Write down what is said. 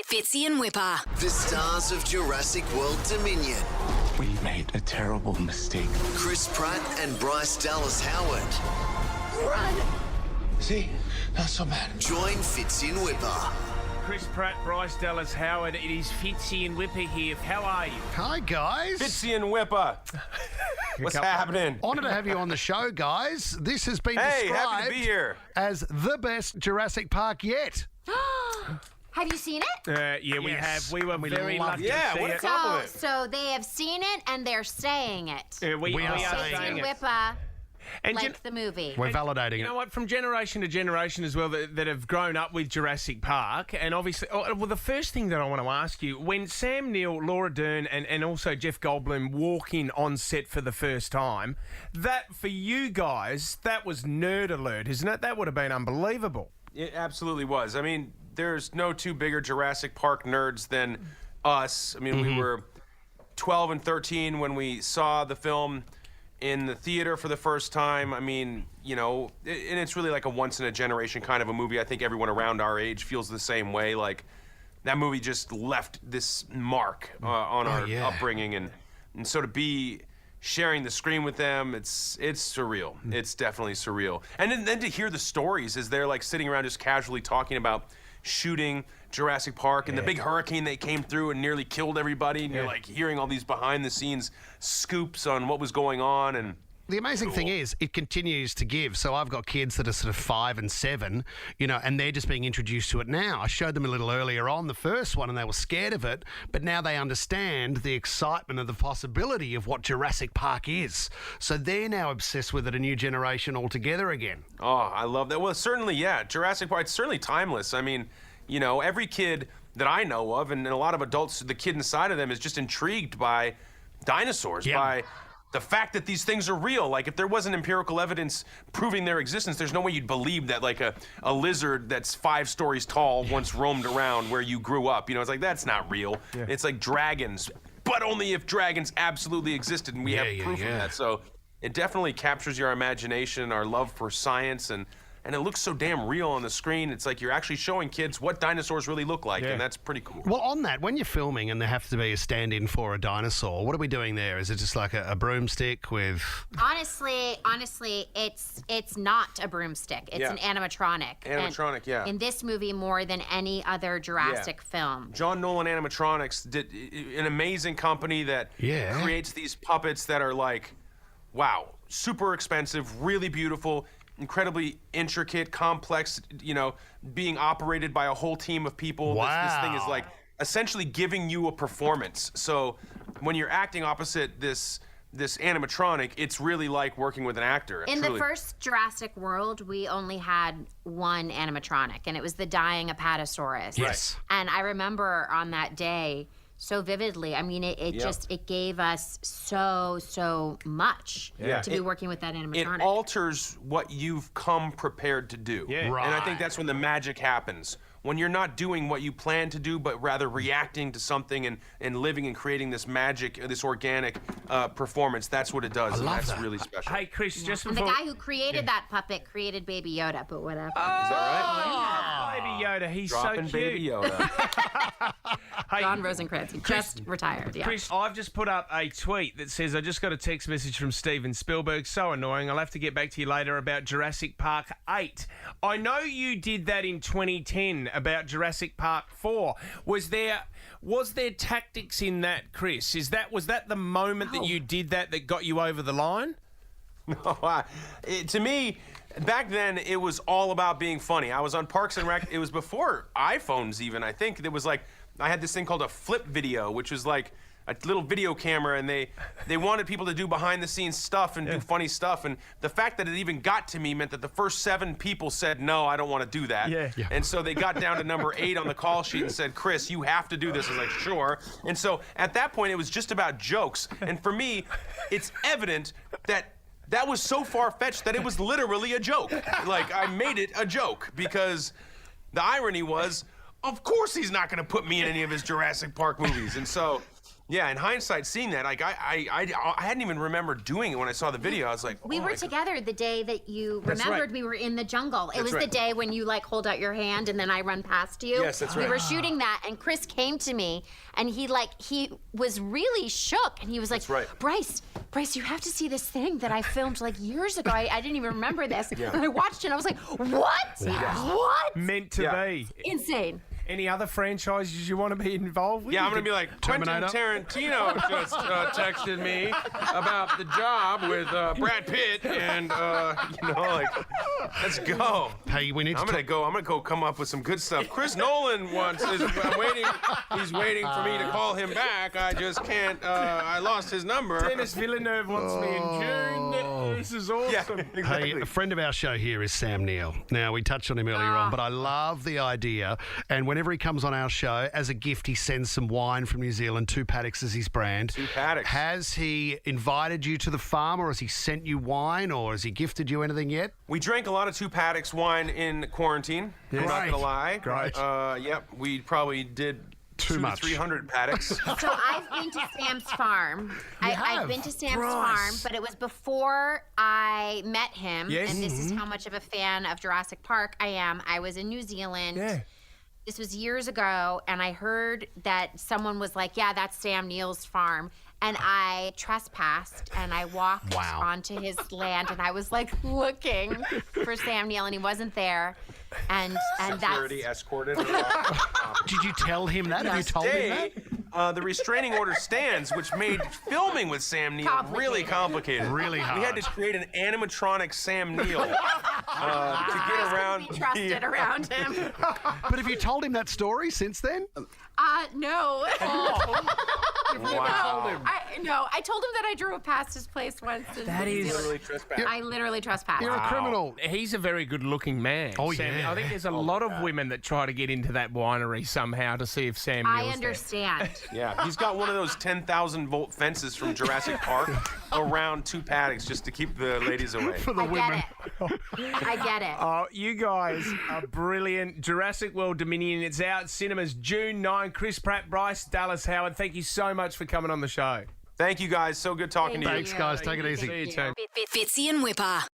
Fitzy and Wippa. The stars of Jurassic World Dominion. We made a terrible mistake. Chris Pratt and Bryce Dallas Howard. Run! See? Not so bad. Join Fitzy and Wippa. Chris Pratt, Bryce Dallas Howard. It is Fitzy and Wippa here. How are you? Hi, guys. Fitzy and Wippa. What's happening? Honoured to have you on the show, guys. This has been Hey, described happy to be here. as the best Jurassic Park yet. Have you seen it? Yeah, we Yes. have. We were very loved lucky it. Yeah, to see what a it. compliment. So they have seen it and they're saying it. We are are saying saying And it. Wippa And like the movie. We're validating you know it. what? From generation to generation as well that have grown up with Jurassic Park. And obviously, well, the first thing that I want to ask you, when Sam Neill, Laura Dern and also Jeff Goldblum walk in on set for the first time, that, for you guys, that was nerd alert, isn't it? That would have been unbelievable. It absolutely was. I mean, there's no two bigger Jurassic Park nerds than us. I mean, we were 12 and 13 when we saw the film in the theater for the first time. I mean, you know, and it's really like a once-in-a-generation kind of a movie. I think everyone around our age feels the same way. Like, that movie just left this mark on our upbringing. And so to be sharing the screen with them, it's surreal. It's definitely surreal. And then to hear the stories as they're like sitting around just casually talking about shooting Jurassic Park and the big hurricane that came through and nearly killed everybody, and you're like hearing all these behind the scenes scoops on what was going on. And The amazing thing is, it continues to give. So I've got kids that are sort of 5 and 7, you know, and they're just being introduced to it now. I showed them a little earlier on the first one and they were scared of it, but now they understand the excitement of the possibility of what Jurassic Park is. So they're now obsessed with it, a new generation altogether again. oh, I love that. Well, certainly, yeah, Jurassic Park, it's certainly timeless. I mean, you know, every kid that I know of, and a lot of adults, the kid inside of them is just intrigued by dinosaurs, by the fact that these things are real. Like, if there wasn't empirical evidence proving their existence, there's no way you'd believe that, like, a lizard that's 5 stories tall once roamed around where you grew up. You know, it's like, that's not real. It's like dragons, but only if dragons absolutely existed, and we have proof of that. So it definitely captures your imagination, our love for science, and it looks so damn real on the screen. It's like you're actually showing kids what dinosaurs really look like, and that's pretty cool. Well, on that, when you're filming and there has to be a stand-in for a dinosaur, what are we doing there? Is it just like a broomstick with... Honestly, it's not a broomstick. It's an animatronic. Animatronic, and in this movie, more than any other Jurassic film. John Nolan Animatronics did an amazing company that creates these puppets that are like, wow, super expensive, really beautiful, incredibly intricate, complex, you know, being operated by a whole team of people. Wow. This thing is like essentially giving you a performance. So when you're acting opposite this animatronic, it's really like working with an actor. In the first Jurassic World, we only had one animatronic, and it was the dying Apatosaurus. Yes. And I remember on that day so vividly. I mean, it gave us so much to be working with that animatronic. It alters what you've come prepared to do. Yeah. Right. And I think that's when the magic happens. When you're not doing what you plan to do, but rather reacting to something and living and creating this magic, this organic performance, that's what it does. And that's really special. Hey, Chris, just And the before... guy who created that puppet created Baby Yoda, but whatever. Is that right? Baby Yoda, he's Dropping so cute. Baby Yoda. Hey, John Rosencrantz, he just retired. Yeah. Chris, I've just put up a tweet that says, I just got a text message from Steven Spielberg. So annoying. I'll have to get back to you later about Jurassic Park 8. I know you did that in 2010 about Jurassic Park 4. Was there tactics in that, Chris? Was that the moment that you did that got you over the line? No, to me, back then, it was all about being funny. I was on Parks and Rec. It was before iPhones even, I think. It was like, I had this thing called a flip video, which was like a little video camera, and they wanted people to do behind-the-scenes stuff and do funny stuff. And the fact that it even got to me meant that the first 7 people said, no, I don't want to do that. And so they got down to number 8 on the call sheet and said, Chris, you have to do this. I was like, sure. And so at that point, it was just about jokes. And for me, it's evident that was so far-fetched that it was literally a joke. Like, I made it a joke because the irony was, of course he's not going to put me in any of his Jurassic Park movies. And so Yeah, in hindsight, seeing that, like I hadn't even remembered doing it when I saw the video. I was like, We were together the day that you remembered we were in the jungle. It was the day when you like hold out your hand and then I run past you. Yes, that's right. We were shooting that and Chris came to me and he was really shook and he was like, That's right. Bryce, you have to see this thing that I filmed like years ago. I didn't even remember this. And I watched it and I was like, what? What? Meant to be. Insane. Any other franchises you want to be involved with? yeah, I'm gonna be like, Quentin Terminator? Tarantino just texted me about the job with Brad Pitt, and like, let's go. Hey, we need to I'm gonna go come up with some good stuff. Chris Nolan I'm waiting. He's waiting for me to call him back. I just can't. I lost his number. Dennis Villeneuve wants me in June. This is awesome. Yeah, Hey, exactly. a friend of our show here is Sam Neill. Now, we touched on him earlier on, but I love the idea. And whenever he comes on our show, as a gift, he sends some wine from New Zealand. 2 Paddocks is his brand. 2 Paddocks. Has he invited you to the farm, or has he sent you wine, or has he gifted you anything yet? We drank a lot of 2 Paddocks wine in quarantine. I'm not Great. gonna lie. Great. Yep, we probably did Too much. 300 Paddocks. So I've been to Sam's farm. I've been to Sam's farm, but it was before I met him. Yes. And this is how much of a fan of Jurassic Park I am. I was in New Zealand. Yeah. This was years ago, and I heard that someone was like, yeah, that's Sam Neill's farm. And I trespassed, and I walked onto his land, and I was like looking for Sam Neill, and he wasn't there. And Security that's escorted. Did you tell him that? Have you told him that? The restraining order stands, which made filming with Sam Neill really complicated. Really hard. We had to create an animatronic Sam Neill to get around. be trusted around him. But have you told him that story since then? No. Wow. I told him that I drove past his place once. That is- Literally trespassed. I literally trespassed. You're a criminal. He's a very good-looking man. Oh, Sam. yeah. I think there's a lot of women that try to get into that winery somehow to see if Sam I Neill's understand. Yeah, he's got one of those 10,000 volt fences from Jurassic Park around 2 Paddocks just to keep the ladies away. For the I women. get it. I get it. Oh, you guys are brilliant. Jurassic World Dominion. It's out cinemas June 9. Chris Pratt, Bryce, Dallas Howard. Thank you so much for coming on the show. Thank you guys. So good talking to you. Thanks, guys. Take it easy. See you, team. Fitzy and Wippa.